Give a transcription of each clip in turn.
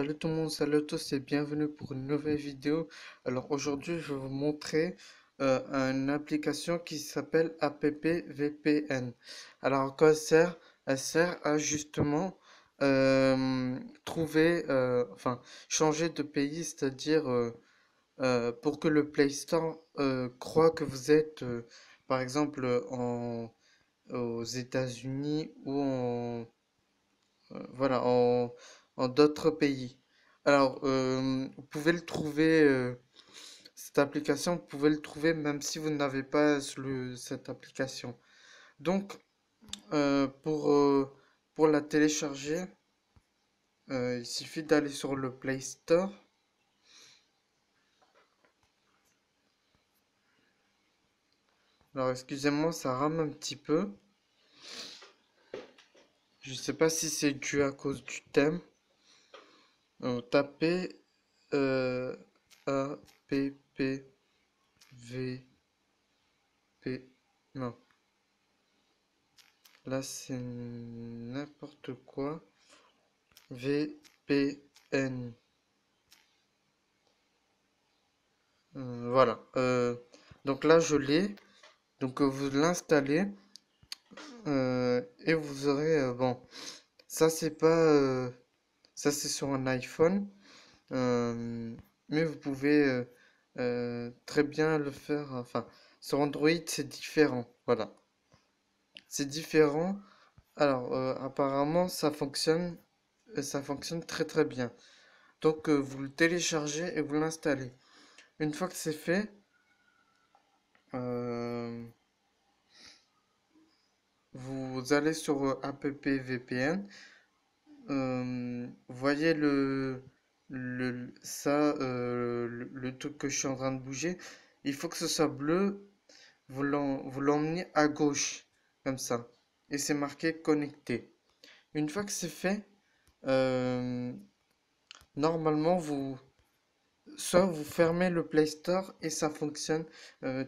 Salut tout le monde, salut à tous et bienvenue pour une nouvelle vidéo. Alors aujourd'hui je vais vous montrer une application qui s'appelle AppVPN. Alors à quoi elle sert? Elle sert à justement trouver, changer de pays, c'est-à-dire pour que le Play Store croit que vous êtes par exemple aux États-Unis ou en d'autres pays. Alors, vous pouvez le trouver, cette application, vous pouvez le trouver même si vous n'avez pas cette application. Donc, euh, pour, euh, pour la télécharger, il suffit d'aller sur le Play Store. Alors, excusez-moi, ça rame un petit peu. Je sais pas si c'est dû à cause du thème. Tapez A, P, P, V, P. Non. Là, c'est n'importe quoi. VPN. Voilà. Donc là, je l'ai. Donc vous l'installez et vous aurez bon. Ça c'est pas ça c'est sur un iPhone, euh, mais vous pouvez très bien le faire. Enfin, sur Android c'est différent. Voilà, c'est différent. Alors apparemment ça fonctionne très très bien. Donc vous le téléchargez et vous l'installez. Une fois que c'est fait, euh, vous allez sur AppVPN. Vous voyez le truc que je suis en train de bouger. Il faut que ce soit bleu. Vous l'emmenez à gauche, comme ça. Et c'est marqué connecté. Une fois que c'est fait, euh, normalement, soit vous fermez le Play Store et ça fonctionne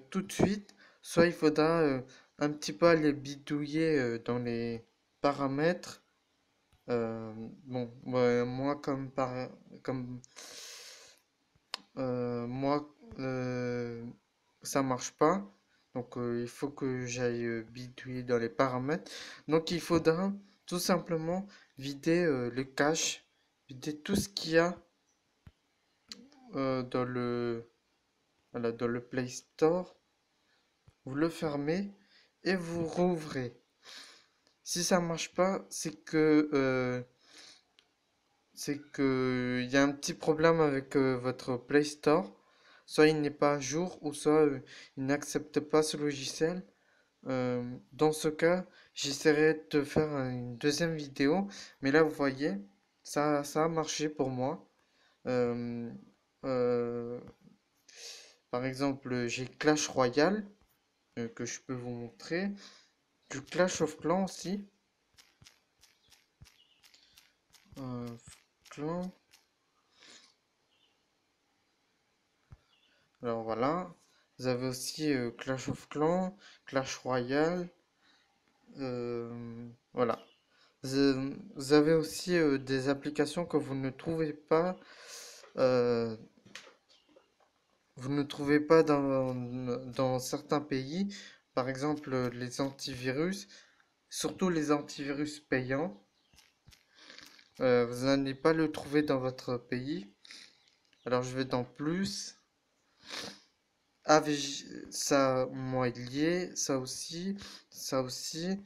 tout de suite, soit il faudra un petit peu aller bidouiller dans les paramètres. Bon, ouais, moi comme moi ça marche pas, donc il faut que j'aille bidouiller dans les paramètres. Donc il faudra tout simplement vider le cache, vider tout ce qu'il y a dans voilà, dans le Play Store. Vous le fermez et vous rouvrez. Si ça marche pas, c'est que il y a un petit problème avec votre Play Store. Soit il n'est pas à jour, ou soit il n'accepte pas ce logiciel. Dans ce cas, j'essaierai de faire une deuxième vidéo. Mais là, vous voyez, ça a marché pour moi. Euh, euh, Par exemple, j'ai Clash Royale que je peux vous montrer. Du Clash of Clans aussi. Euh, Clan. Alors voilà. Vous avez aussi Clash of Clans, Clash Royale. Voilà. Vous avez aussi des applications que euh, vous ne trouvez pas dans certains pays. Par exemple, les antivirus, surtout les antivirus payants. Vous n'allez pas le trouver dans votre pays. Alors je vais dans plus. Ça, moi, il y est. Ça aussi. Ça aussi.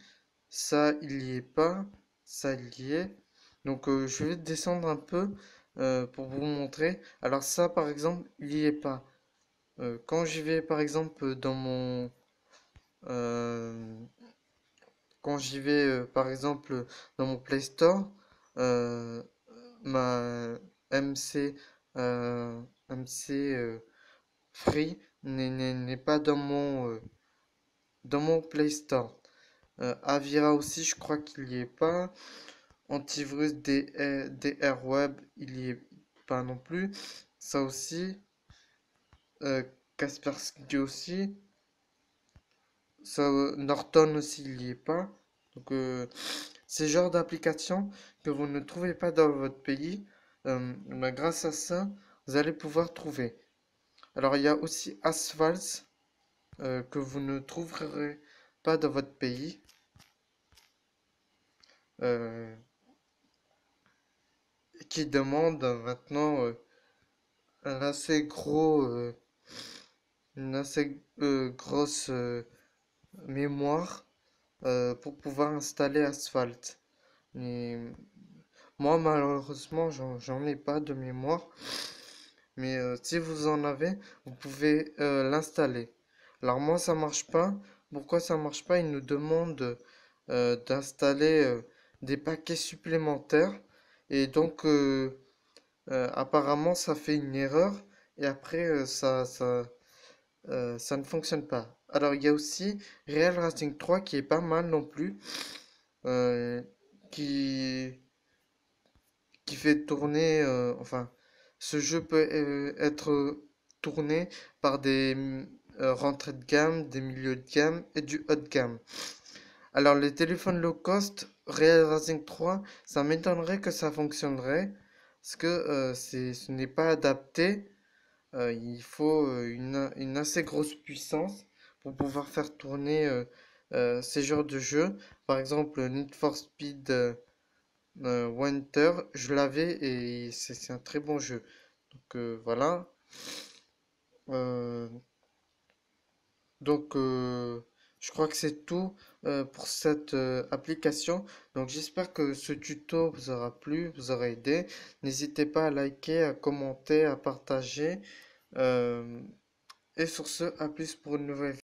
Ça, il y est pas. Ça, il y est. Donc je vais descendre un peu pour vous montrer. Alors ça, par exemple, il y est pas. Quand j'y vais, par exemple, euh, quand j'y vais, par exemple, dans mon Play Store, euh, ma MC, MC Free n'est pas dans mon Play Store. Avira aussi, je crois qu'il y est pas. Antivirus DR Web, il y est pas non plus. Ça aussi. Kaspersky aussi. Ça, Norton aussi, il y est pas. Donc, c'est le genre d'application que vous ne trouvez pas dans votre pays. bah, grâce à ça, vous allez pouvoir trouver. Alors, il y a aussi Asphalt que vous ne trouverez pas dans votre pays. euh, qui demande maintenant un assez gros, une assez grosse mémoire pour pouvoir installer Asphalt. Mais moi, malheureusement, j'en ai pas de mémoire. Mais si vous en avez, vous pouvez l'installer. Alors moi, ça marche pas. Pourquoi ça marche pas? Il nous demande d'installer des paquets supplémentaires. Et donc, apparemment, ça fait une erreur. Et après, ça ne fonctionne pas. Alors, il y a aussi Real Racing 3 qui est pas mal non plus. euh, qui, qui fait tourner, enfin, ce jeu peut être tourné par des rentrées de gamme, des milieux de gamme et du haut de gamme. Alors, les téléphones low cost, Real Racing 3, ça m'étonnerait que ça fonctionnerait, parce que ce n'est pas adapté. Il faut une assez grosse puissance pour pouvoir faire tourner ces genres de jeux. Par exemple, Need for Speed Winter, je l'avais et c'est un très bon jeu. Donc voilà. Euh, donc je crois que c'est tout pour cette application. Donc j'espère que ce tuto vous aura plu, vous aura aidé. N'hésitez pas à liker, à commenter, à partager. Euh, et sur ce, à plus pour une nouvelle vidéo.